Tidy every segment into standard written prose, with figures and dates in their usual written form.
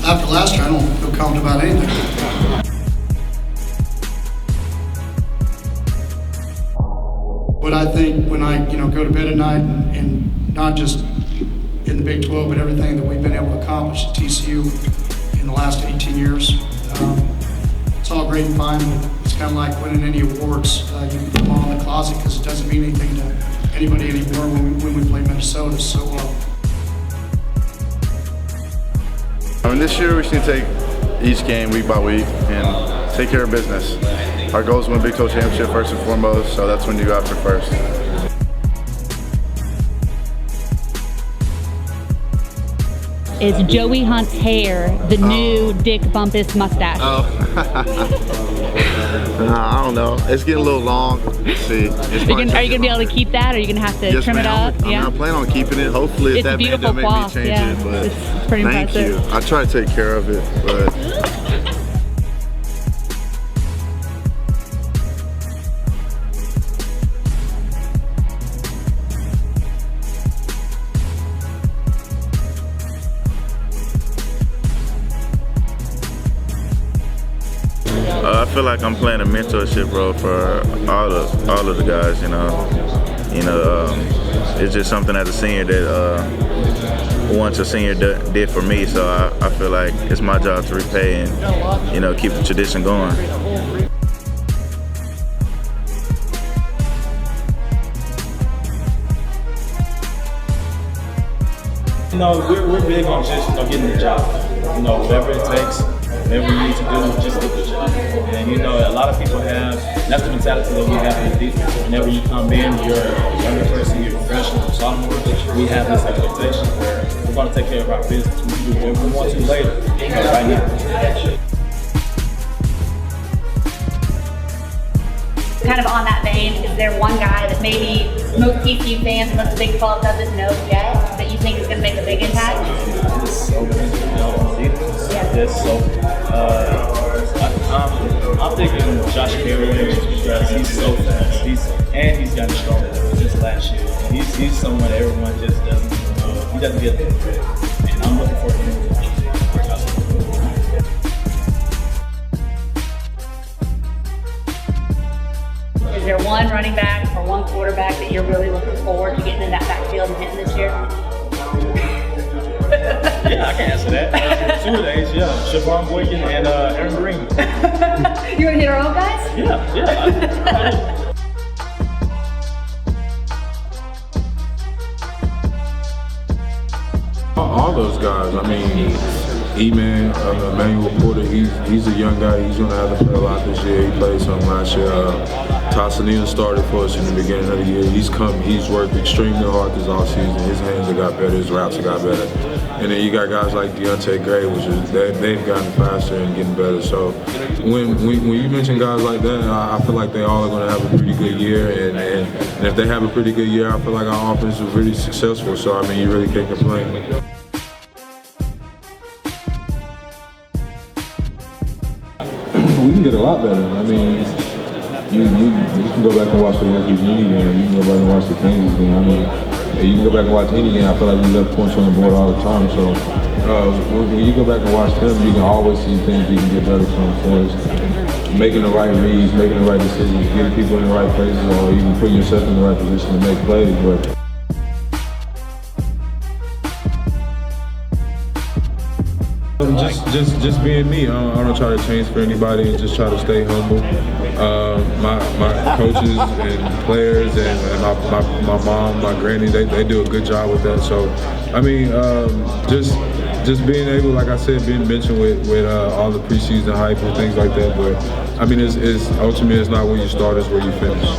after last year, I don't feel confident about anything. But I think when I go to bed at night and not just in the Big 12, but everything that we've been able to accomplish at TCU in the last 18 years, it's all great and fine, but it's kind of like winning any awards. You can put them all in the closet because it doesn't mean anything to anybody anymore when we play Minnesota. So. This year we should take each game week by week and take care of business. Our goal is to win Big 12 championship first and foremost, so that's when you go after first. Is Joey Hunt's hair the new Dick Bumpus mustache? I don't know. It's getting a little long. Let's see. Are you going to be able to keep that, or are you going to have to trim it up? I'm planning on keeping it. Hopefully, if that man doesn't make me change it. But it's pretty impressive. Thank you. I try to take care of it, but. I feel like I'm playing a mentorship role for all of the guys. It's just something as a senior that once a senior did for me. So I feel like it's my job to repay and keep the tradition going. We're big on just getting the job. Whatever it takes. Whatever you need to do, just do the job. And a lot of people that's the mentality that we have in the defense. Whenever you come in, you're a younger person, you're a professional, sophomore, we have this expectation where we're going to take care of our business. We can do whatever we want to later, right now. Kind of on that vein, is there one guy that maybe most TCU fans, most of the Big 12 doesn't know yet, that you think is going to make a big impact? I'm thinking Josh Perry because he's so fast. He's gotten stronger just last year. He's someone everyone just doesn't know. He doesn't get enough credit, and I'm looking for him. Is there one running back or one quarterback that you're really looking forward to getting in that backfield and hitting this year? Yeah, I can answer that. 2 days, yeah. Trevone Boykin and Aaron Green. You want to hit our own guys? Yeah. All those guys. I mean, E-Man, Emmanuel Porter, he's a young guy. He's going to have to play a lot this year. He played some last year. Tassanina started for us in the beginning of the year. He's worked extremely hard this offseason. His hands have got better, his routes have got better. And then you got guys like Deontay Gray, they've gotten faster and getting better. So when you mention guys like that, I feel like they all are going to have a pretty good year. And if they have a pretty good year, I feel like our offense is really successful. So, I mean, you really can't complain. We can get a lot better. I mean, you can go back and watch the West Virginia game. You can go back and watch the Kansas game. I mean, you can go back and watch any game. I feel like we left points on the board all the time. So when you go back and watch them, you can always see things you can get better from. So making the right reads, making the right decisions, getting people in the right places, or even putting yourself in the right position to make plays. But just being me. I don't try to change for anybody and just try to stay humble. My coaches and players and my mom, my granny, they do a good job with that. So, I mean, just being able, like I said, being mentioned with all the preseason hype and things like that. But I mean, it's ultimately it's not where you start, it's where you finish.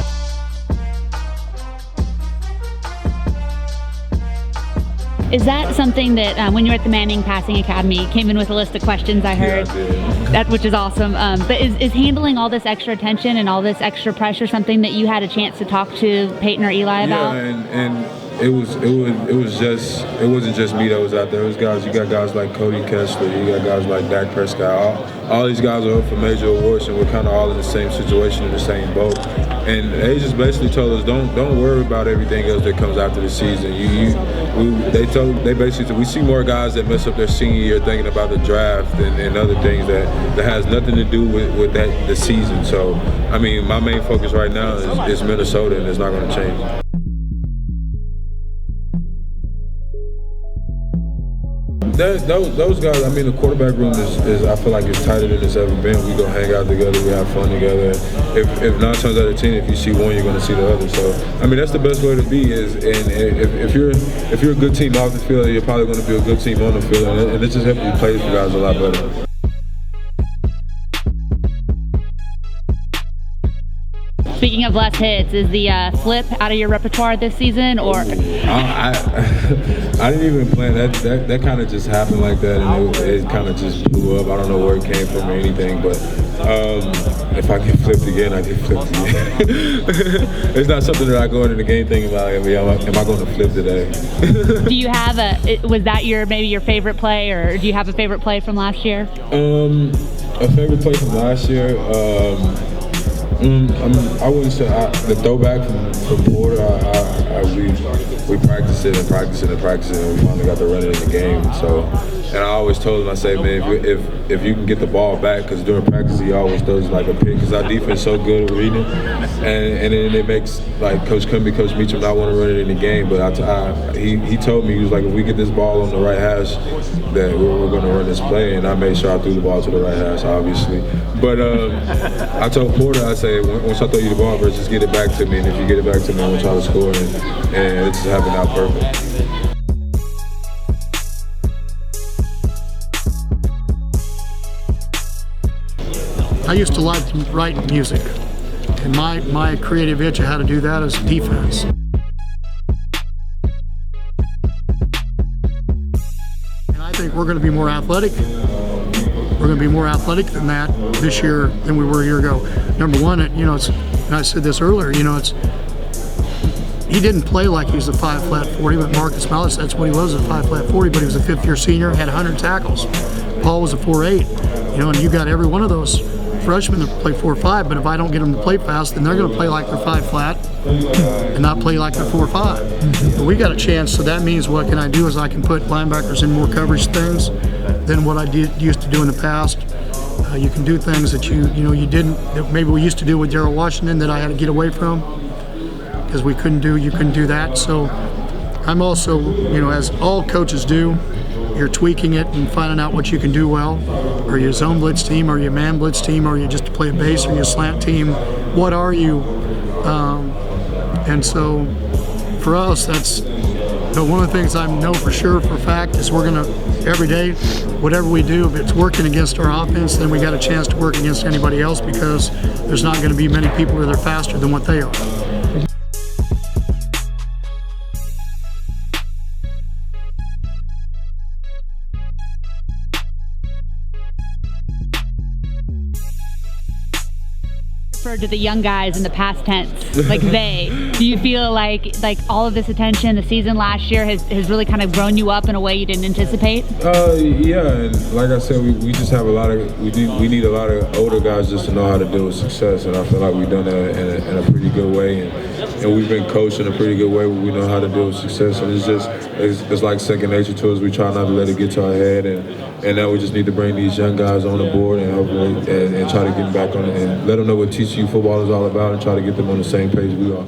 Is that something that when you were at the Manning Passing Academy, came in with a list of questions I heard? Yeah, I did. Which is awesome. But is handling all this extra attention and all this extra pressure something that you had a chance to talk to Peyton or Eli about? Yeah, and it wasn't just me that was out there. It was guys. You got guys like Cody Kessler. You got guys like Dak Prescott. All these guys are up for major awards, and we're kind of all in the same situation, in the same boat. And they just basically told us, don't worry about everything else that comes after the season. We see more guys that mess up their senior year thinking about the draft and other things that has nothing to do with the season. So, I mean, my main focus right now is Minnesota, and it's not going to change. Those guys, I mean, the quarterback room is I feel like it's tighter than it's ever been. We go hang out together, we have fun together. If 9 times out of 10, if you see one, you're going to see the other. So, I mean, that's the best way to be. And if you're a good team off the field, you're probably going to be a good team on the field, and it just helps you play for guys a lot better. Speaking of less hits, is the flip out of your repertoire this season, or? I didn't even plan that kind of just happened like that, and it kind of just blew up. I don't know where it came from or anything, but if I get flipped again, I get flipped again. It's not something that I go into the game thinking about, am I going to flip today? Do you have was that maybe your favorite play, or do you have a favorite play from last year? A favorite play from last year? I wouldn't say the throwback from Porter. We practiced it and we finally got to run it in the game. So, and I always told him, I say, man, if you can get the ball back, because during practice he always throws like a pick, because our defense is so good at reading, and then it makes like Coach Meacham not want to run it in the game. But he told me, he was like, if we get this ball on the right hash, that we're going to run this play, and I made sure I threw the ball to the right hash, obviously. But I told Porter, I say, once I throw you the ball, bro, just get it back to me, and if you get it back to me, I want y'all to score, and it just happened out perfect. I used to like to write music, and my creative itch of how to do that is defense. And I think we're going to be more athletic. We're going to be more athletic than that this year than we were a year ago. Number one, and I said this earlier, he didn't play like he was a 5-flat 40, but Marcus Mallis, that's what he was, a 5-flat 40, but he was a 5th-year senior, had 100 tackles. Paul was a 4.8, and you got every one of those freshmen that play 4.5, but if I don't get them to play fast, then they're going to play like they're 5-flat and not play like they're 4.5. But we got a chance, so that means what can I do is I can put linebackers in more coverage things than what I used to do in the past. You can do things that you didn't, that maybe we used to do with Darryl Washington that I had to get away from because you couldn't do that. So I'm also, as all coaches do, you're tweaking it and finding out what you can do well. Are you a zone blitz team? Are you a man blitz team? Are you just to play a base? Are you a slant team? What are you? And so for us, that's one of the things I know for sure for a fact is we're going to, every day, whatever we do, if it's working against our offense, then we got a chance to work against anybody else because there's not going to be many people that are faster than what they are. To the young guys in the past tense, like do you feel like all of this attention the season last year has really kind of grown you up in a way you didn't anticipate? Yeah, and like I said, we just have we need a lot of older guys just to know how to deal with success, and I feel like we've done that in a pretty good way, and we've been coached in a pretty good way where we know how to deal with success, and it's like second nature to us. We try not to let it get to our head, and now we just need to bring these young guys on the board and hopefully and try to get them back on it and let them know what TCU football is all about and try to get them on the same page we are.